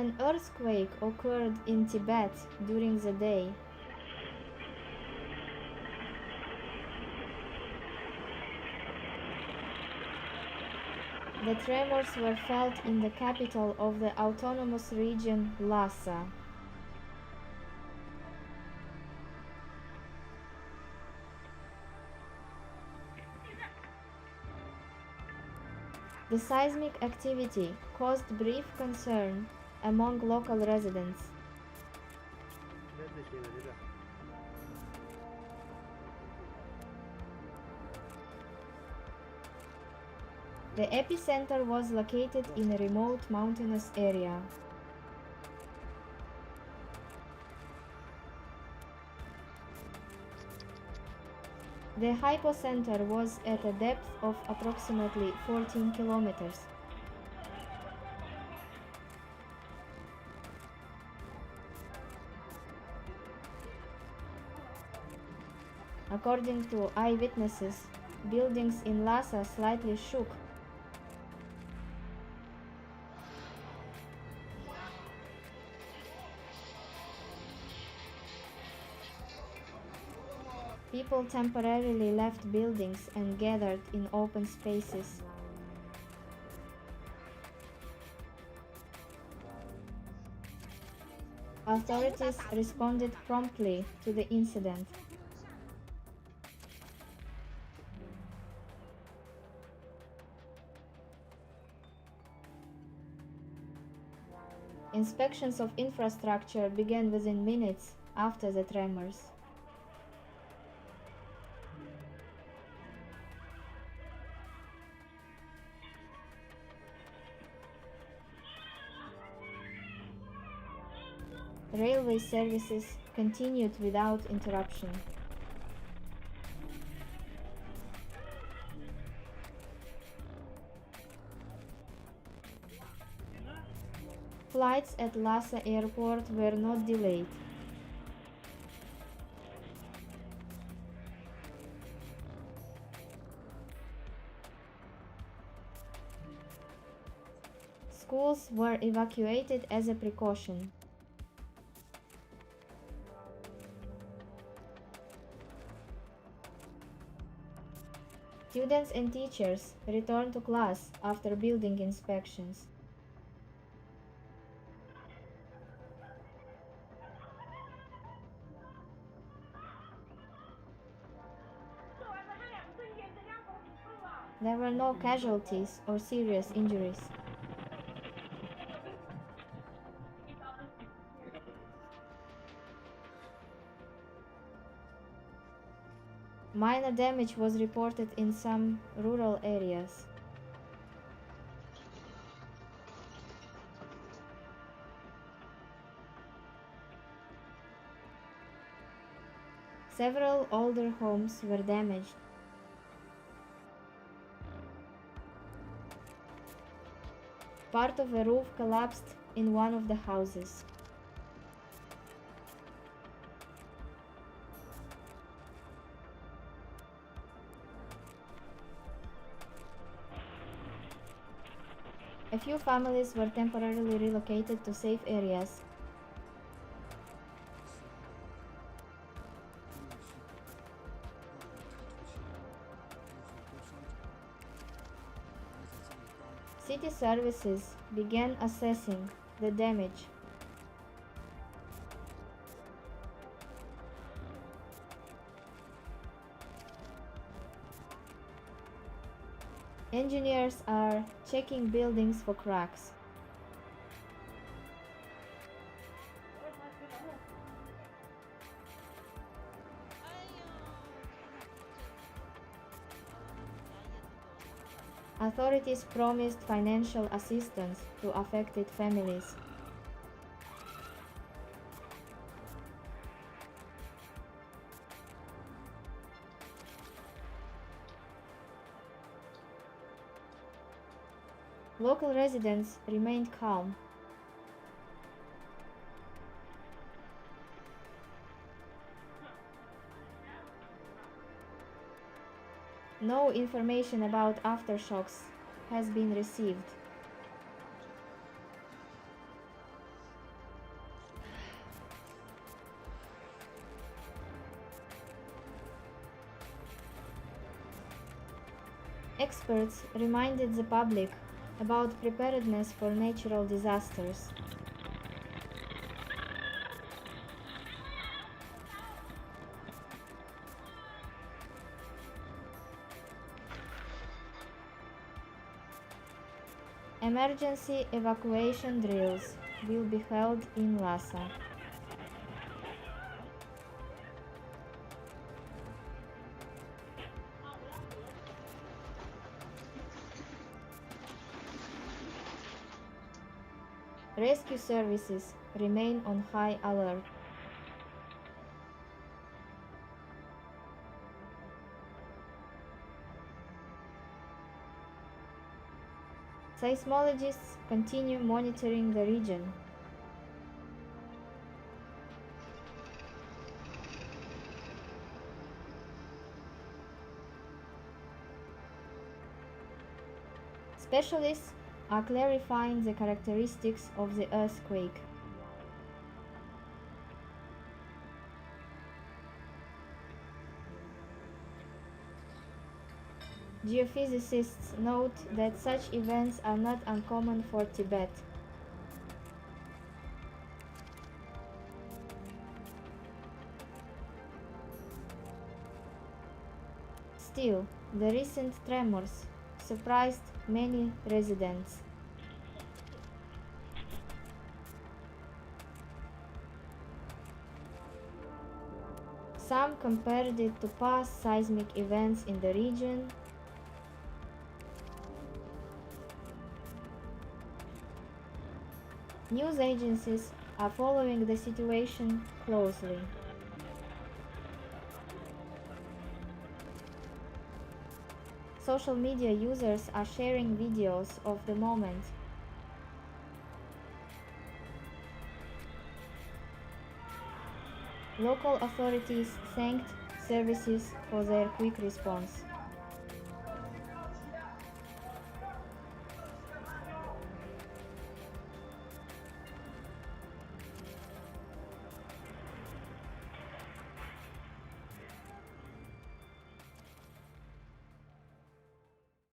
An earthquake occurred in Tibet during the day. The tremors were felt in the capital of the autonomous region, Lhasa. The seismic activity caused brief concern among local residents. The epicenter was located in a remote mountainous area. The hypocenter was at a depth of approximately 14 kilometers. According to eyewitnesses, buildings in Lhasa slightly shook. People temporarily left buildings and gathered in open spaces. Authorities responded promptly to the incident. Inspections of infrastructure began within minutes after the tremors. Railway services continued without interruption. Flights at Lhasa airport were not delayed. Schools were evacuated as a precaution. Students and teachers returned to class after building inspections. There were no casualties or serious injuries. Minor damage was reported in some rural areas. Several older homes were damaged. Part of a roof collapsed in one of the houses. A few families were temporarily relocated to safe areas. City services began assessing the damage. Engineers are checking buildings for cracks. Authorities promised financial assistance to affected families. Local residents remained calm. No information about aftershocks has been received. Experts reminded the public about preparedness for natural disasters. Emergency evacuation drills will be held in Lhasa. Rescue services remain on high alert. Seismologists continue monitoring the region. Specialists are clarifying the characteristics of the earthquake. Geophysicists note that such events are not uncommon for Tibet. Still, the recent tremors surprised many residents. Some compared it to past seismic events in the region. News agencies are following the situation closely. Social media users are sharing videos of the moment. Local authorities thanked services for their quick response.